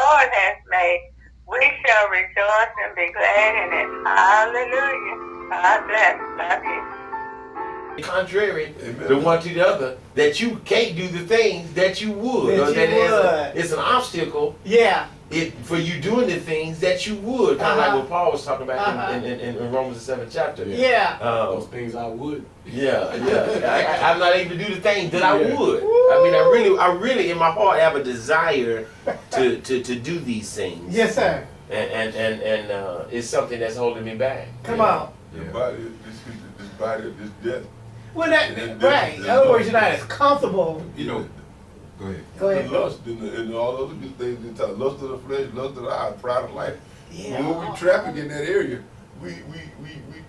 Lord has made. We shall rejoice and be glad in it. Hallelujah. God bless. Love you. Contrary, the one to the other, that you can't do the things that you would, or that it's an obstacle. Yeah. For you doing the things that you would, kind of like what Paul was talking about in Romans the 7th chapter. Yeah. Those things I would. Yeah. I'm not able to do the things that I would. I mean, I really, in my heart, have a desire to do these things. Yes, sir. And it's something that's holding me back. Come on. The body, this body, this death. Well, right. In other words, you're not as comfortable. You know. Go ahead. Go ahead. The lust and all other good things. The lust of the flesh, lust of the eye, pride of life. Yeah. When we traffic in that area, we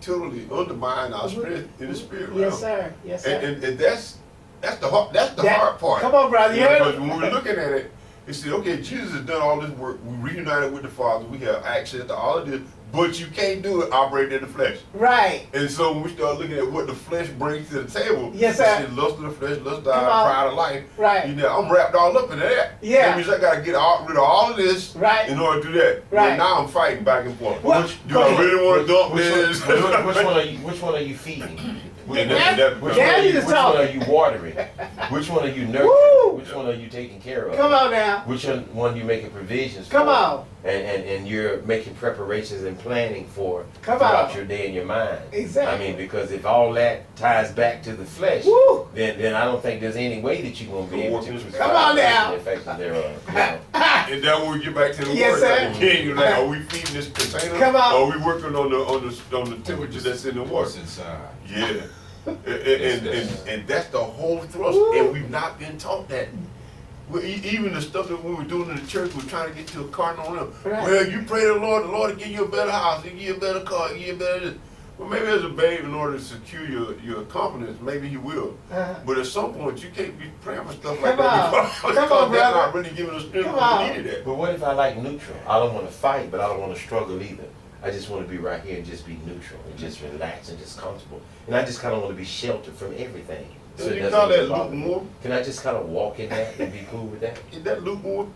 totally undermine our strength in the spirit realm. Yes, sir. Yes, sir. And that's the hard part. Come on, brother. You heard Because when we're looking at it, it said, okay, Jesus has done all this work. We reunited with the Father. We have access to all of this, but you can't do it operating in the flesh. Right. And so when we start looking at what the flesh brings to the table, yes, sir. it said lust of the flesh, lust of the eye, pride of life. Right. You know, I'm wrapped all up in that. Yeah. That means I gotta get rid of all of this in order to do that. Right. And now I'm fighting back and forth. Well, do I really want to dump this? Which one are you feeding? Which one are you watering? Which one are you nurturing? Which one are you taking care of? Come on now. Which one you making provisions for? Come on. And you're making preparations and planning for Come throughout on. your day in your mind. Exactly. I mean, because if all that ties back to the flesh, then I don't think there's any way that you're going to be able to come on now. the effects thereof. And then when we get back to the yes, word, sir. again, you're like, are we feeding this container? Come on. Or are we working on the temperature that's in the water? What's inside? Yeah. and that's the whole thrust. And we've not been taught that. Even the stuff that we were doing in the church, we're trying to get to a cardinal level. Right. Well, you pray to the Lord will give you a better house, He'll give you a better car, He'll give you a better this. Well, maybe as a babe, in order to secure your confidence, maybe He will. But at some point, you can't be praying for stuff like that. Come on, that's brother. not really giving us strength we needed that. But what if I like neutral? I don't want to fight, but I don't want to struggle either. I just want to be right here and just be neutral and just relax and just comfortable. And I just kind of want to be sheltered from everything. So you it call doesn't that bother me. lukewarm? Can I just kind of walk in that and be cool with that? Is that lukewarm?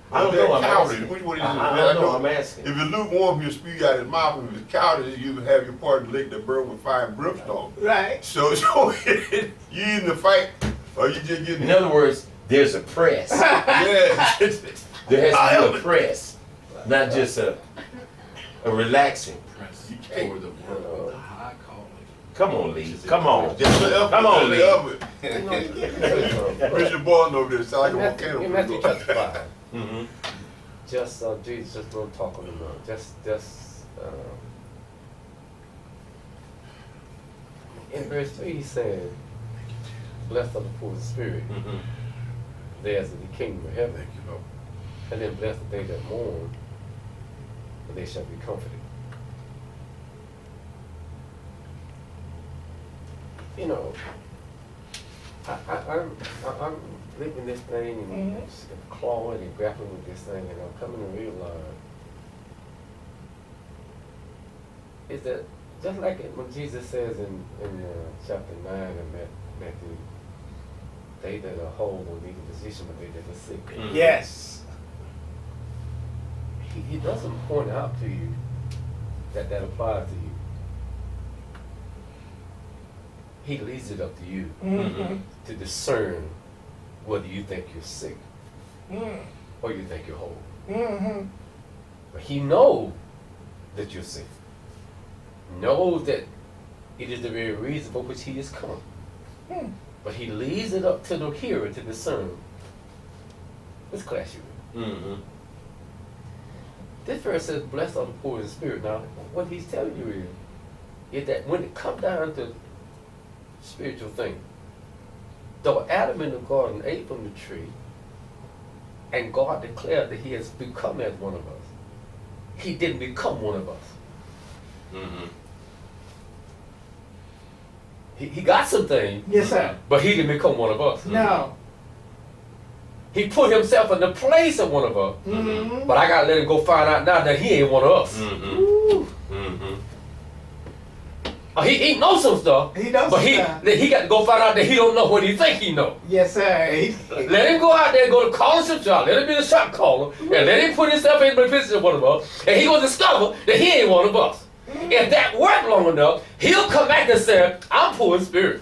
I don't know. I'm asking. Which one is it? I don't know. I'm asking. If it's lukewarm, he'll spew out his mouth. If it's cowardice, you have your part of the leg that burn with fire and brimstone. Right. So you in the fight, or you just getting? In other words, there's a press. Yeah. There has to be a press, not just a relaxing. You can't. For the world, the high calling. Come on, Lee. Come on. Come on, Lee. Bishop Bishop Boylan over there sound like a In volcano. Matthew chapter 5, Mm-hmm. just Jesus just don't talk on the mouth. In verse 3 he said, blessed are the poor in spirit, Mm-hmm. theirs is the kingdom of heaven. Thank you, Lord. And then blessed are they that mourn, for they shall be comforted. You know, I'm living this thing and clawing and grappling with this thing, and I'm coming to realize is that just like when Jesus says in chapter 9 of Matthew, they that are whole will need a physician, but they that are sick. Mm-hmm. Yes. He doesn't point out to you that applies to you. He leaves it up to you to discern whether you think you're sick or you think you're whole. But he knows that you're sick. Knows that it is the very reason for which he is come. But he leaves it up to the hearer to discern which class you're in. This verse says, blessed are the poor in spirit. Now, what he's telling you is that when it comes down to spiritual thing, though Adam in the garden ate from the tree, and God declared that he has become as one of us, he didn't become one of us. He got some things, Yes, sir. but he didn't become one of us. No. He put himself in the place of one of us, but I gotta let him go find out now that he ain't one of us. He knows some stuff. He knows but some he stuff. he got to go find out that he don't know what he think he know. Yes, sir. Let him go out there and go to call some shot. Let him be the shot caller. And let him put himself in the position of one of us. And he will discover that he ain't one of us. If that worked long enough, he'll come back and say, I'm poor in spirit.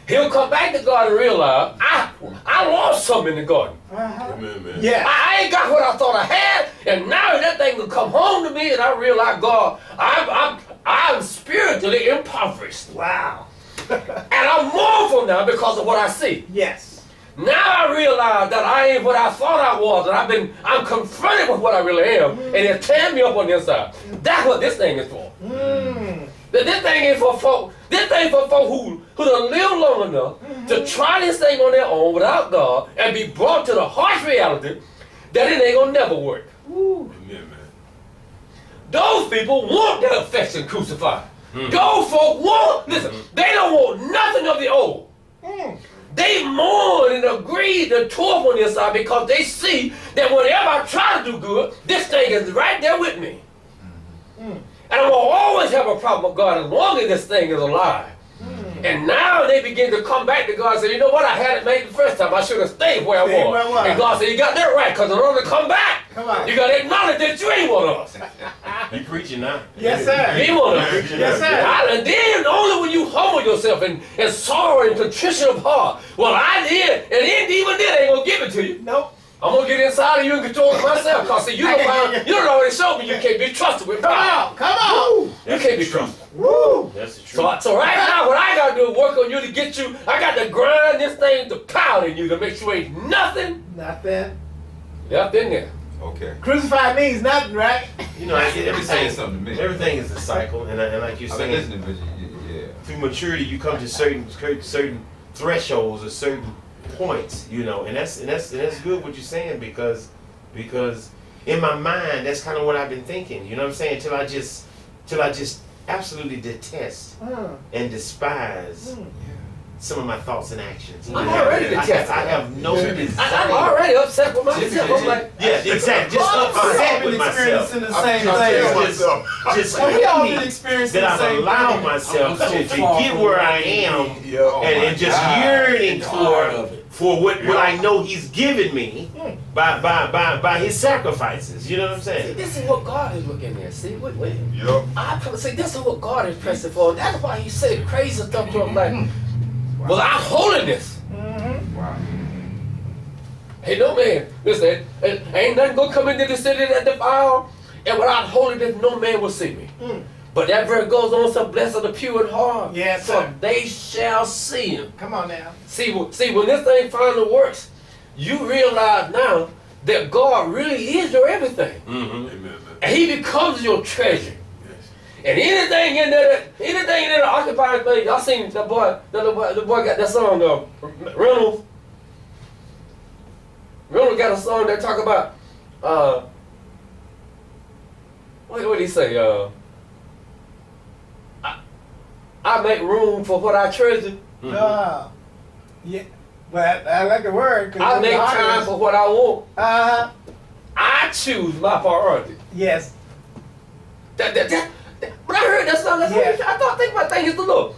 He'll come back to God and realize, I lost something in the garden. Amen, man. Yeah. I ain't got what I thought I had, and now that thing will come home to me, and I realize, God, I'm spiritually impoverished. Wow. And I'm mournful now because of what I see. Yes. Now I realize that I ain't what I thought I was, and I'm confronted with what I really am, and it's tearing me up on the inside. That's what this thing is for. This thing is for folk. This thing for folk who done live long enough to try this thing on their own without God and be brought to the harsh reality that it ain't gonna never work. Amen, man. Those people want their affection crucified. Those folk want, listen, they don't want nothing of the old. They mourn and agree to torment on the inside because they see that whenever I try to do good, this thing is right there with me. And I will always have a problem with God as long as this thing is alive. And now they begin to come back to God and say, you know what, I had it made the first time. I should have stayed where I was. And God said, you got that right, because in order to come back, you got to acknowledge that you ain't one of us. You preaching now? Yes, sir. You ain't one of us. Yes, sir. And then only when you humble yourself and sorrow and contrition of heart, well, I did, and even then, I ain't going to give it to you. Nope. I'm going to get inside of you and control it myself, because see, you don't already show me you can't be trusted with power. Come on. You can't be trusted. Woo. That's the truth. So right now, what I gotta do is work on you to get you. I got to grind this thing to powder in you to make sure ain't nothing Nothing. left in there. Okay. Crucified means nothing, right? You know, Saying something to me. everything is a cycle, and like you're I've been saying, listening, but yeah. through maturity, you come to certain thresholds or certain points, you know, and that's good what you're saying because in my mind, that's kind of what I've been thinking. You know what I'm saying? Till I just absolutely detest and despise some of my thoughts and actions. I'm already detested. I have no desire. I'm already upset with myself. I'm like, Yeah, exactly. Just upset with myself. Experiencing the I'm same trying to tell thing. myself. Just We all been happy experiencing that the I've same allowed thing. myself I'm so to far get from where where I I am Yeah, and just God. yearning Tired of it. for what I know He's given me by His sacrifices. You know what I'm see, saying? this is what God is looking at. See, wait. Yep. See, this is what God is pressing for. That's why He said crazy stuff to him like, without holiness. Wow. Hey, no man, listen, ain't nothing gonna come into the city that defile, and without holiness, no man will see me. But that verse goes on, so blessed are the pure in heart, Yes, for sir. they shall see Him. Come on now. See, when this thing finally works, you realize now that God really is your everything. Amen, man. And He becomes your treasure. Yes. And anything in there occupying thing, y'all seen the boy got that song, Reynolds. Reynolds got a song that talk about, what did he say? I make room for what I treasure. Yeah. But I like the word. 'Cause I it's make hard time is- for what I want. Uh-huh. I choose my priority. Yes. But I heard that song. Yeah. I think my thing is to look.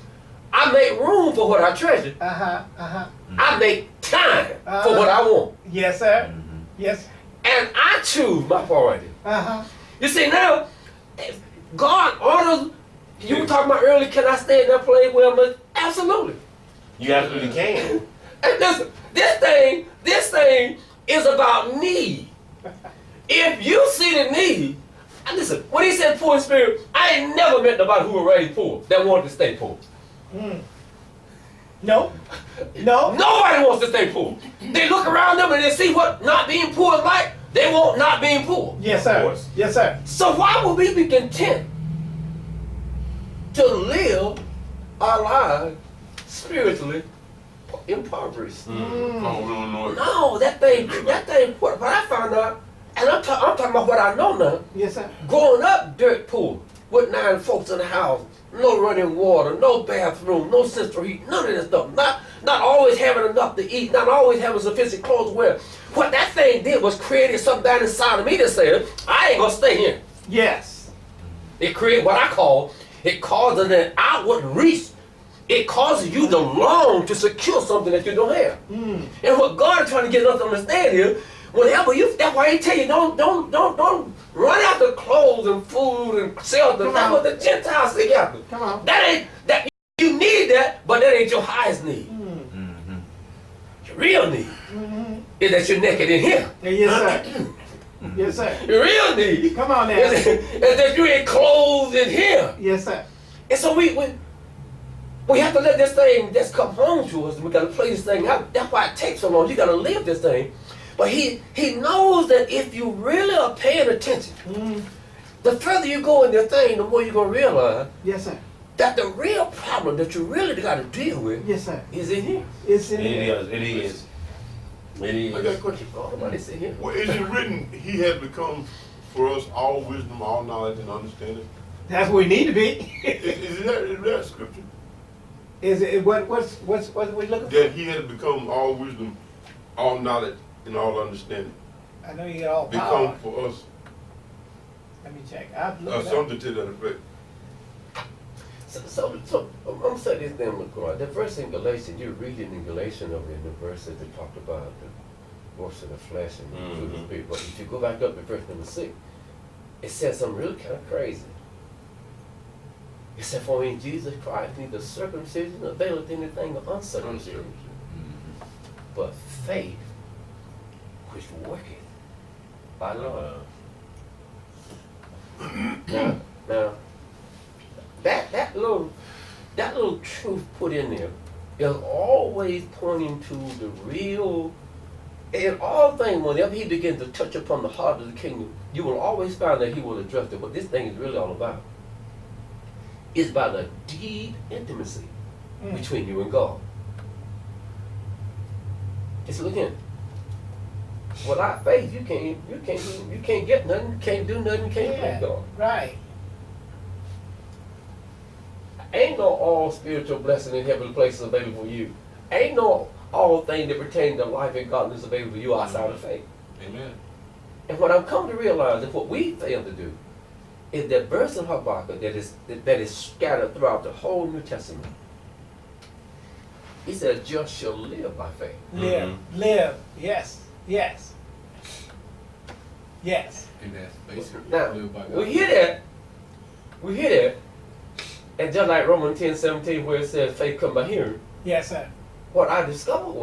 I make room for what I treasure. Uh-huh. Uh-huh. I make time for what I want. Yes, sir. Yes. And I choose my priority. Uh-huh. You see now, if God orders, you were talking about earlier, can I stay in that place where I'm at? Absolutely. You absolutely can. And listen, this thing is about need. If you see the need, and listen, when he said poor in spirit, I ain't never met nobody who was raised poor that wanted to stay poor. No. No. Nobody wants to stay poor. They look around them and they see what not being poor is like. They want not being poor. Yes, sir. Of course. Yes, sir. So why would we be content to live our lives spiritually impoverished? Oh, no. No, that thing, what I found out, and I'm talking about what I know now, Yes, sir. growing up dirt poor, with 9 folks in the house, no running water, no bathroom, no central heat, none of this stuff. Not always having enough to eat, not always having sufficient clothes to wear. What that thing did was created something down inside of me that said, I ain't gonna stay here. Yes. It created what I call It causes an outward reach. It causes you to long to secure something that you don't have. And what God is trying to get us to understand here, whenever you, that's why He tell you don't run after clothes and food and shelter. That's what the Gentiles seek after. Come on. That ain't that you need that, but that ain't your highest need. Your real need is that you're naked in Him. Yes, sir. Yes, sir. Your real need Come on now. is that you ain't clothed in Him. Yes, sir. And so we have to let this thing just come home to us. We got to play this thing out. That's why it takes so long. You got to live this thing. But he knows that if you really are paying attention, the further you go in this thing, the more you're going to realize Yes, sir. that the real problem that you really got to deal with Yes, sir. is in here. It's in It here. is. It is. It is. I got a question. Oh, nobody's in here. Well, is it written, He has become for us all wisdom, all knowledge, and understanding? That's where we need to be. Is that scripture? Is it what's we looking for? That He has become all wisdom, all knowledge, and all understanding. I know you got all Become power. for us, Let me check. I've or looked up. something to that effect. So I'm going to say this thing with God. The verse in Galatians, you're reading in Galatians over in the verse that they talked about the works of the flesh and the fruit of the spirit. But if you go back up to verse number 6, it says something really kind of crazy. It said, for in Jesus Christ neither circumcision availeth anything of uncircumcision, but faith which worketh by love. Now, that little truth put in there is always pointing to the real. In all things, whenever He begins to touch upon the heart of the kingdom, you will always find that He will address it. What this thing is really all about is about a deep intimacy between you and God. Just look in. Without faith, you can't get nothing, you can't do nothing, you can't please God. Right. Ain't no all spiritual blessing in heavenly places available for you. Ain't no all things that pertain to life and godliness available to you outside of faith. Amen. And what I've come to realize is what we fail to do is that verse in Habakkuk that is scattered throughout the whole New Testament. He said, just shall live by faith. Live. Live. Yes. Yes. Yes. And that's basically Now, live by God. we hear that, and just like Romans 10:17 where it says faith come by hearing, Yes, sir. what I discovered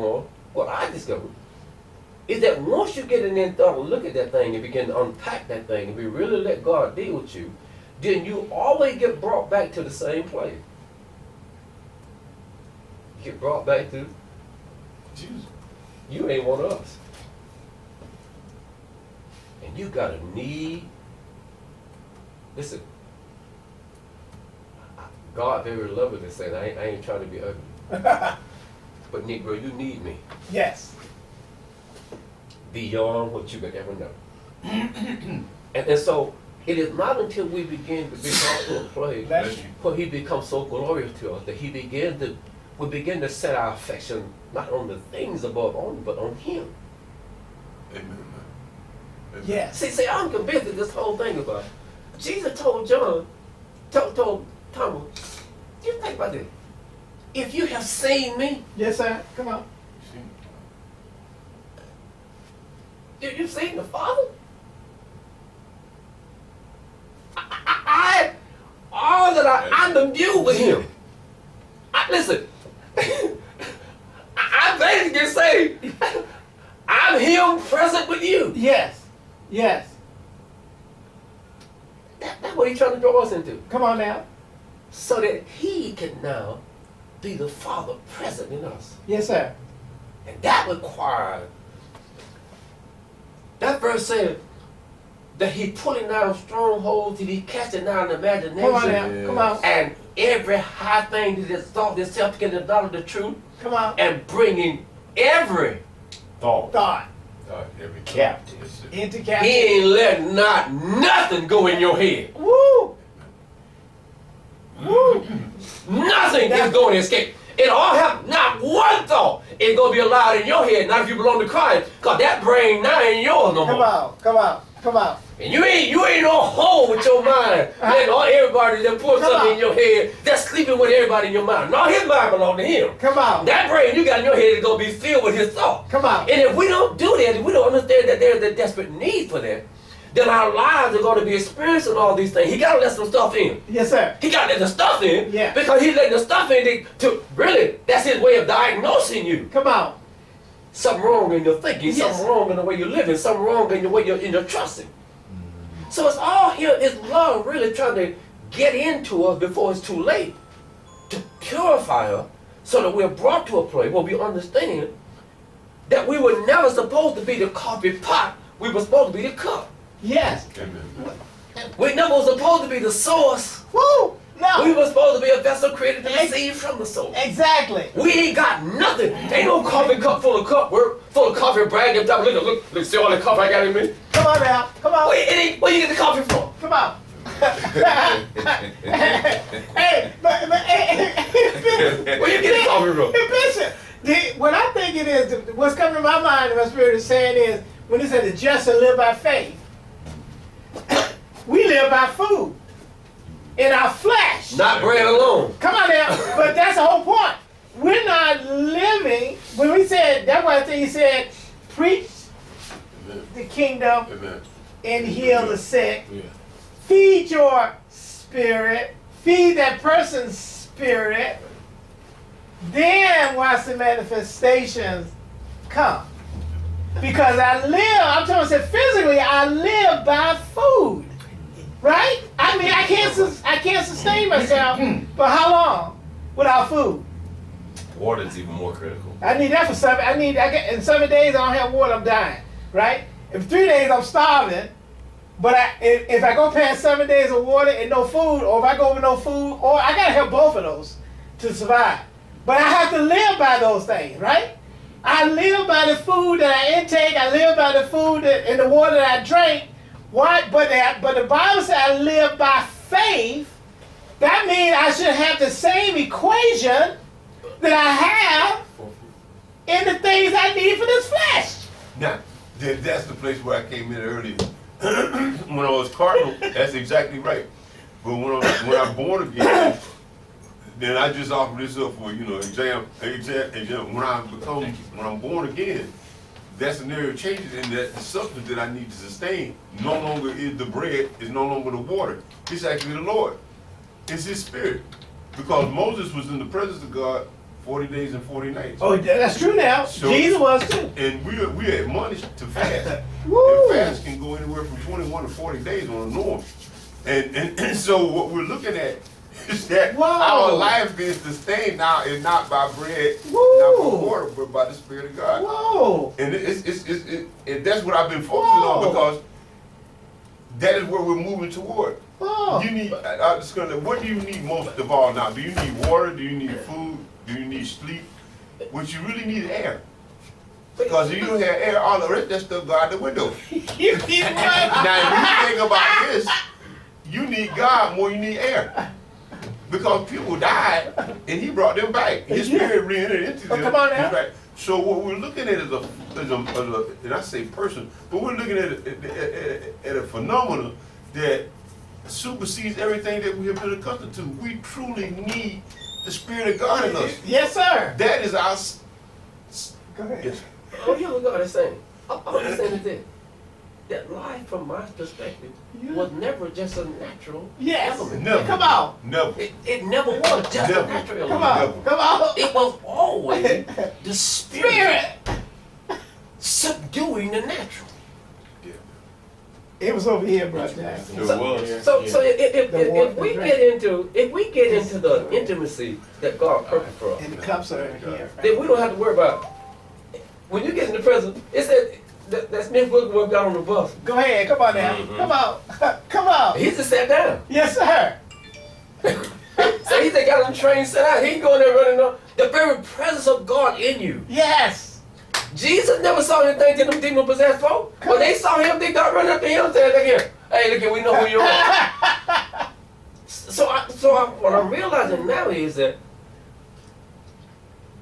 is that once you get in there and start to look at that thing and begin to unpack that thing and we really let God deal with you, then you always get brought back to the same place. You get brought back to, Jesus. you ain't one of us. And you got a need. Listen, God very lovingly said, I ain't trying to be ugly. But Negro, you need me Yes. beyond what you could ever know. and so it is not until we begin to become to a place Bless you. where He becomes so glorious to us that we begin to set our affection not on the things above only, but on Him. Amen. Amen. Yes. See, I'm convinced of this whole thing about it. Jesus told John, told Thomas, you think about this. If you have seen me, Yes, sir. Come on. you've seen the Father. I'm imbued with Him. Listen, I basically say, I'm Him present with you. Yes. Yes. That's what He's trying to draw us into. Come on now. So that He can now be the Father present in us. Yes, sir. And that requires, that verse said that He pulling down strongholds and He casting down imagination. Come on now. Yes. Come on. And every high thing that exalts itself against the knowledge of the truth, Come on. and bringing every Thought. Thought. God, every Captive. Yes, sir. Into He captivity. ain't letting not nothing go in your head. Woo. Woo. Nothing is going to escape. It all happened. Not one thought it's gonna be allowed in your head, not if you belong to Christ, cause that brain now ain't yours no more. Come on. And you ain't no hole with your mind. Letting all everybody that put something in your head, that's sleeping with everybody in your mind. No, his mind belongs to him. Come on. That brain you got in your head is gonna be filled with his thought. Come on. And if we don't do that, if we don't understand that there's a desperate need for that, then our lives are gonna be experiencing all these things. He gotta let some stuff in. Yes, sir. He gotta let the stuff in. Yeah. Because he's letting the stuff in to really, that's his way of diagnosing you. Come on. Something wrong in your thinking, Yes. something wrong in the way you're living, something wrong in the way you're in your trusting. So it's all here, it's love really trying to get into us before it's too late to purify us so that we're brought to a place where we understand that we were never supposed to be the coffee pot, we were supposed to be the cup. Yes. Amen. We never were supposed to be the source. Woo! No. We were supposed to be a vessel created to receive from the source. Exactly. We ain't got nothing. Ain't no coffee cup full of coffee bragging. Look, see all the coffee I got in me? Come on now. Come on. Where you get the coffee from? Come on. Hey, but Where you get the coffee from? Bishop, what I think it is, what's coming to my mind and my spirit is saying is, when it said the just shall live by faith, we live by food in our flesh. Not bread alone. Come on now, but that's the whole point. We're not living, when we said, that's why I think he said, preach Amen. the kingdom Amen. and heal the sick. Yeah. Feed your spirit, feed that person's spirit, then watch the manifestations come. Because I live, I'm trying to say physically, I live by food. Right? I mean, I can't sustain myself for how long without food? Water is even more critical. I need that for 7. In 7 days I don't have water, I'm dying. Right? In 3 days I'm starving. But if I go past 7 days of water and no food, or if I go over no food, or I gotta have both of those to survive. But I have to live by those things, right? I live by the food that I intake. I live by the food and the water that I drink. Why? But the Bible says I live by faith. That means I should have the same equation that I have in the things I need for this flesh. Now, that's the place where I came in earlier. When I was cardinal, that's exactly right. But when I'm born again, then I just offer this up for exam. When I'm born again, that scenario changes in that the substance that I need to sustain no longer is the bread, is no longer the water. It's actually the Lord. It's His Spirit. Because Moses was in the presence of God 40 days and 40 nights. Oh, that's true now. So- Jesus was too. And we're admonished to fast. Woo! And fast can go anywhere from 21 to 40 days on a norm. And so what we're looking at is that Whoa. our life being sustained now is not by bread, Woo. not by water, but by the Spirit of God. Whoa! And that's what I've been focusing on, Whoa. because that is where we're moving toward. Whoa! You need, what do you need most of all now? Do you need water? Do you need food? Do you need sleep? What you really need is air. Because if you don't have air, all the rest of that stuff go out the window. You need what? Now, if you think about this, you need God more than you need air. Because people died, and He brought them back. His Spirit re-entered into them. come on now. Right. So what we're looking at is a and I say person, but we're looking at a phenomenon that supersedes everything that we have been accustomed to. We truly need the Spirit of God in us. Yes, sir. That is our. Go ahead. Yes. Oh, you look at the same. I'm just saying this. That life, from my perspective, was never just a natural Yes. element. Never. Come on. Never. It never was just Never. a natural Come element. on. Come on. It was always the spirit Spirit. subduing the natural. It was over here, brother Jackson. It was. So if we The get into the intimacy that God purposed for us, And the cups are in here. then we don't have to worry about when you get in the presence. It said that Smith Wigglesworth got on the bus. Go ahead. Come on now. Mhm. Come on. Come on. He just sat down. Yes, sir. So he just got on the train, sat down. He going there running on the very presence of God in you. Yes. Jesus never saw anything to them demon possessed folk. When they saw him, they got running up to him and said, "Look here, hey, look here, we know who you are." What I'm realizing now is that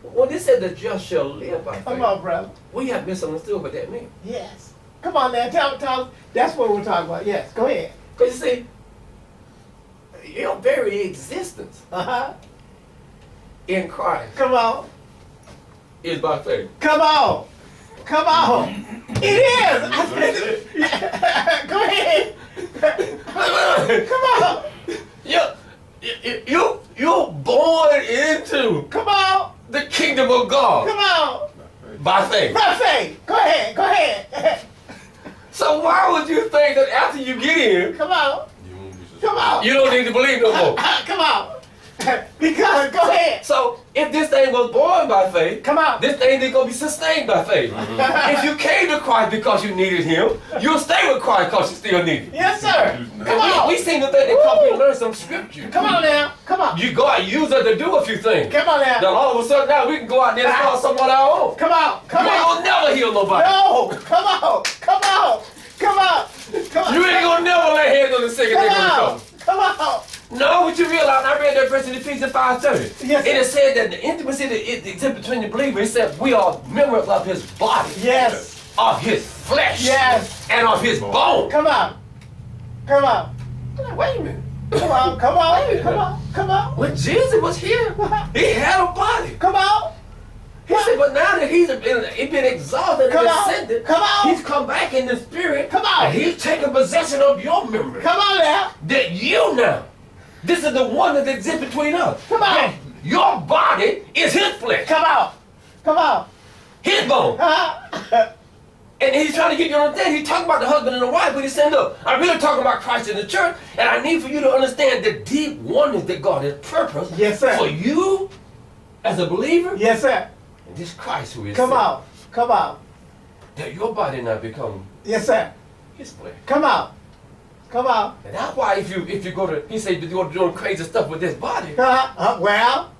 When they said the just shall live by faith, Come on, brother. we have misunderstood what that means. Yes. Come on now, tell. That's what we're talking about. Yes, go ahead. Because you see, your very existence Uh-huh. in Christ Come on. is by faith. Come on. Come on. It is. I said, yeah. Go ahead. Come on. You're born into Come on. the kingdom of God Come on. by faith. By faith. Go ahead. Go ahead. So why would you think that after you get in, Come on. You won't be Come on. you don't need to believe no more? Come on. Because, go ahead. So if this thing was born by faith, Come on. this thing is going to be sustained by faith. If you came to Christ because you needed him, you'll stay with Christ because you still need him. Yes, sir. Come And on. we seem to think that because we learn some scripture, Come on now. Come on. you God use it to do a few things. Come on Then now. all of a sudden now we can go out there and start something on our own. Come on. Come You ain't on. gonna never heal nobody. No. Come on. Come on. Come on. Come on. You ain't gonna never lay hands on the sick and Come they're gonna on. come. Come on. No, what you realize, I read that verse in Ephesians 5:30. Yes, It sir. is said that the intimacy that exists between the believer, it said we are members of his body, Yes. of his flesh, Yes. and of his bone. Come on. Come on. I'm like, wait a minute. Come on. Come on. Come on. Come on. When Jesus was here, he had a body. Come on. He said, but now that he's been exalted and Come on. ascended, Come on. he's come back in the spirit. Come on. And he's taken possession of your memory. Come on now. That you now, this is the one that exists between us. Come on. Your body is his flesh, Come on. Come on. his bone. Huh? And he's trying to get you to understand. He's talking about the husband and the wife, but he's saying, look, I'm really talking about Christ in the church, and I need for you to understand the deep oneness that God has purposed Yes, sir. for you as a believer, Yes, sir. and this Christ who is Come sent, on. Come on. that your body now become Yes, sir. his flesh. Come on. Come on. And that's why if you go to, he said you're doing crazy stuff with this body. Well.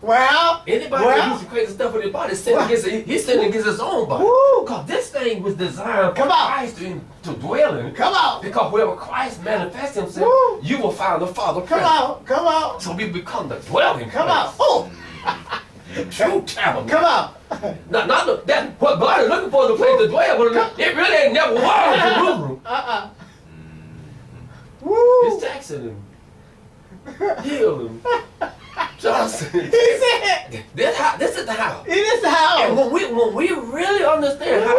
Anybody that does crazy stuff with his body, he's sinning against his own body. Woo. Because this thing was designed for Come on. Christ to dwell in. Come on. Because wherever Christ manifests himself, Woo. you will find the Father Come present. on. Come on. So we become the dwelling Come place. on. Oh. The true tabernacle. Come on. Not what God is looking for is a place to dwell, but it really ain't never was Jerusalem. Woo. It's Jackson and Hill and Johnson. He said, This is the house. it is the And house. when we really understand Woo.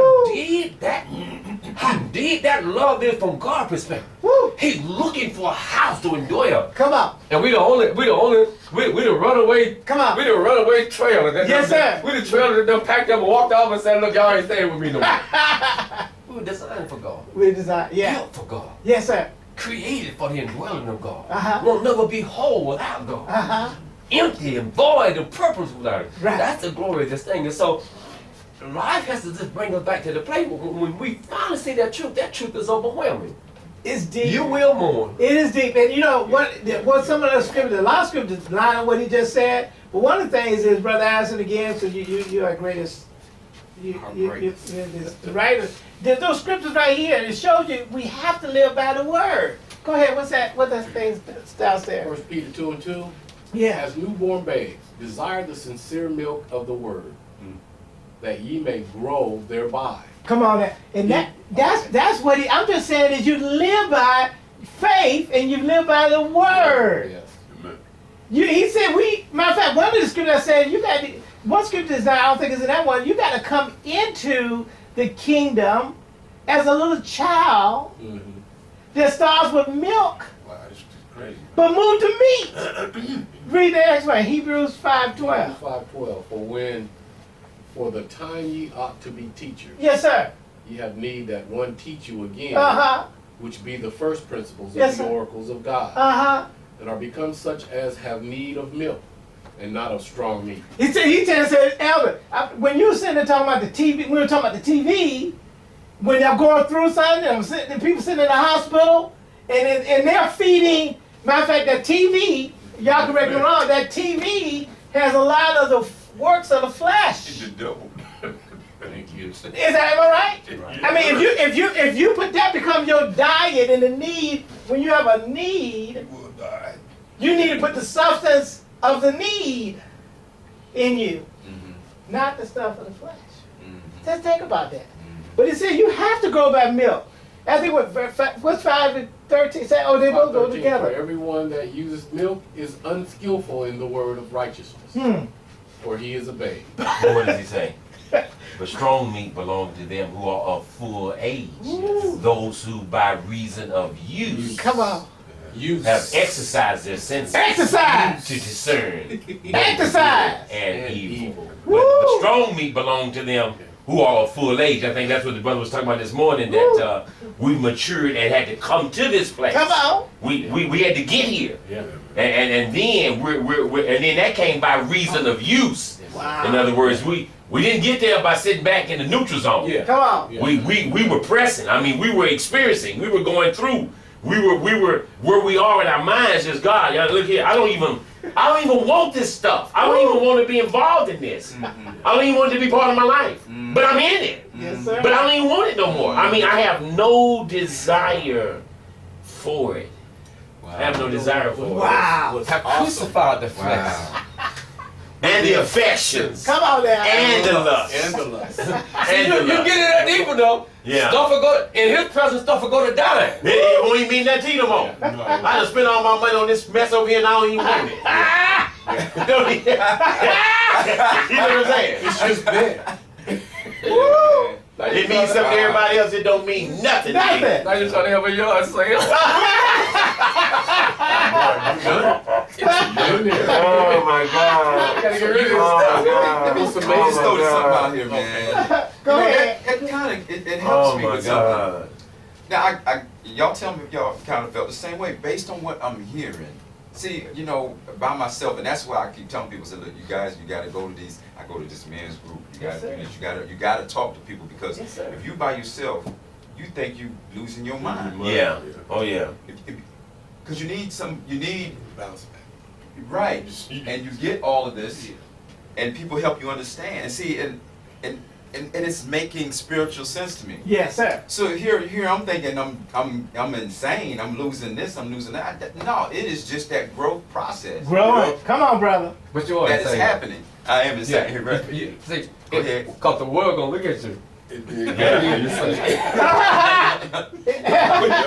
how deep that love is from God's perspective, Woo. He's looking for a house to dwell. Come on. And we the runaway. Come on. We the runaway trailer. Yes, sir. We the trailer that done packed up and walked off and said, look, y'all ain't staying with me no more. We were designed for God. We design. Yeah. Built for God. Yes, sir. Created for the indwelling of God. Uh-huh. We'll never be whole without God. Uh-huh. Empty and void and purpose without it. Right. That's the glory of this thing. And so life has to just bring us back to the place when we finally see that truth is overwhelming. It's deep. You will mourn. It is deep. And you know, what some of the scriptures, a lot of scriptures line on what he just said. But one of the things is, Brother Allison, again, so you are greatest. You're the writer. There's those scriptures right here, and it shows you we have to live by the word. Go ahead. What's that? What that thing downstairs? 1 Peter 2:2. Yeah. As newborn babes, desire the sincere milk of the word, that ye may grow thereby. Come on, now. And that's what I'm just saying is you live by faith and you live by the word. Yes. Amen. He said matter of fact, one of the scriptures said one scripture is not, I don't think it's in that one, you got to come into the kingdom as a little child that starts with milk, Wow, this is crazy. but move to meat. Read the next one, Hebrews 5:12. 5:12. For the time ye ought to be teachers, Yes, sir. ye have need that one teach you again, Uh-huh. which be the first principles Yes, of the sir. oracles of God, Uh-huh. that are become such as have need of milk, and not of strong meat. He said, Elder, when you were sitting there talking about the TV, we were talking about the TV, when y'all going through something, and people sitting in the hospital, and they're feeding, matter of fact, that TV, y'all correct me wrong, that TV has a lot of the works of the It's flesh. the devil. Thank you. Is that, am I right? I mean, if you put that become your diet and the need, when you have a need, You will die. you need to put the substance of the need in you. not the stuff of the flesh. Mhm. Just think about that. But it said you have to grow by milk. I think what's 5 and 13 say? Oh, they both go 13, together. For everyone that uses milk is unskillful in the word of righteousness, for he is a babe. What does he say? But strong meat belongs to them who are of full age, those who by reason of use Come on. have exercised their senses Exercise. to discern Exercise. and evil. evil. But strong meat belongs to them who are of full age. I think that's what the brother was talking about this morning, that we matured and had to come to this place. Come on. We had to get here. Yeah. And then and then that came by reason of use. Wow. In other words, we didn't get there by sitting back in the neutral zone. Yeah. Come on. Yeah. We were pressing. I mean, we were experiencing. We were going through. We were where we are in our minds. Just God, y'all look here. I don't even want this stuff. I don't even want to be involved in this. I don't even want it to be part of my life. But I'm in it. Yes, sir. But I don't even want it no more. I mean, I have no desire for it. I have no desire for it. Wow. Have crucified the flesh. And the affections. Come on now. And the lust. And the lust. And the You lust. get it that deeper though. Yeah. Stuff will go in his presence. Stuff will go to dying. It won't even mean nothing to you no more. I done spent all my money on this mess over here and I don't even want it. Don't even- you know what I'm saying? It's just there. Woo. It means something to everybody else. It don't mean nothing to me. Nothing. Now you're trying to have a yard sale. Oh my God. Gotta get rid of this Oh stuff. God. It's Let me amazing. just throw this something out here, man. Go You know, ahead. It kind of it helps Oh me my with something. God. Now, y'all tell me if y'all kind of felt the same way based on what I'm hearing. See, you know, by myself, and that's why I keep telling people, say, look, you guys, you got to go to these. I go to this men's group. You got Yes, to do sir. this. You got to talk to people because Yes, sir. if you by yourself, you think you losing your mind. Yeah. Oh yeah. Because you need Bounce back. right, and you get all of this, and people help you understand. And see, and it's making spiritual sense to me. Yes, sir. So here I'm thinking I'm insane. I'm losing this. I'm losing that. No, it is just that growth process. Growing. Come on, brother. But you are That is insane. happening. I am insane. Yeah. Right. You, see, Go ahead. Cause the world gonna look at you. Yeah.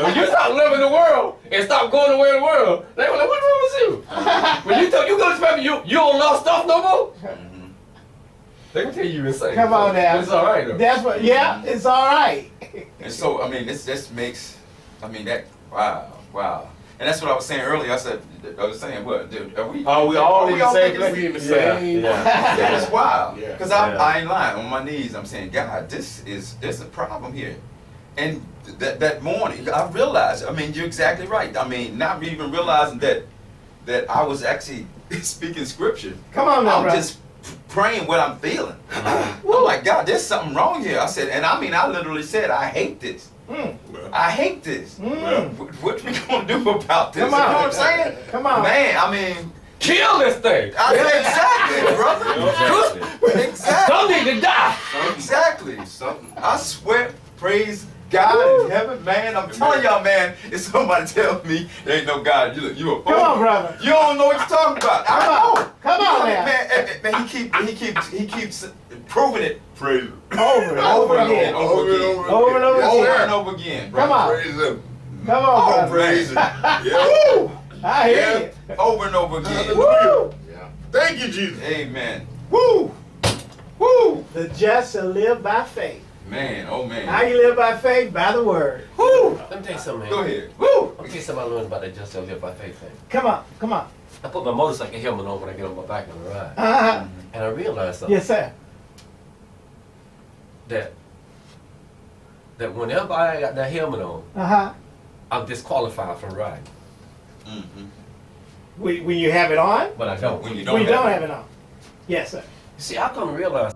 When you stop living the world and stop going away in the world, they gonna like, what's wrong with you? When you tell you go to family, you don't love stuff no more. They gonna tell you insane. Come on now. But it's all right though. That's what. Yeah, it's all right. And so I mean, this makes. I mean that. Wow. And that's what I was saying earlier. I was saying, what? Dude, are we? Oh, we all in the same thinking place. We in the Yeah. same. Yeah. That's wild. Yeah. Because Yeah. I ain't lying. On my knees, I'm saying, God, there's a problem here. And that morning, I realized. I mean, you're exactly right. I mean, not even realizing that I was actually speaking scripture. Come on now, I'm brother. just praying what I'm feeling. I'm like, God, there's something wrong here. I said, and I mean, I literally said, I hate this. I hate this. What we gonna do about this? Come on. You know what I'm saying? Come on. Man, I mean, Kill this thing. exactly, brother. Exactly. Some need to die. Exactly. I swear, praise God in heaven, man. I'm telling y'all, man, if somebody tell me there ain't no God, you a fool. Come on, brother. You don't know what you're talking about. I know. Come on now. Man, he keeps proving it. Praise him. Over and over again. Over and over Over and over Over again. and over again. Come on. Praise him. Come on, brother. Praise him. Woo! I hear Over and over again. you. Woo! Yeah. Thank you, Jesus. Amen. Woo! Woo! The just shall live by faith. Man, oh How man. you live by faith? By the word. Woo! Let me tell you something, Go man. ahead. Woo! Let me tell you something I learned about that just live by faith thing. Come on, come on. I put my motorcycle helmet on when I get on my bike on the ride. Uh-huh. And I realized something. Yes, sir. That whenever I got that helmet on, Uh-huh. I'm disqualified from riding. Mhm. When you have it on? But I don't. When you When you don't have have it on. Yes, sir. See, I come to realize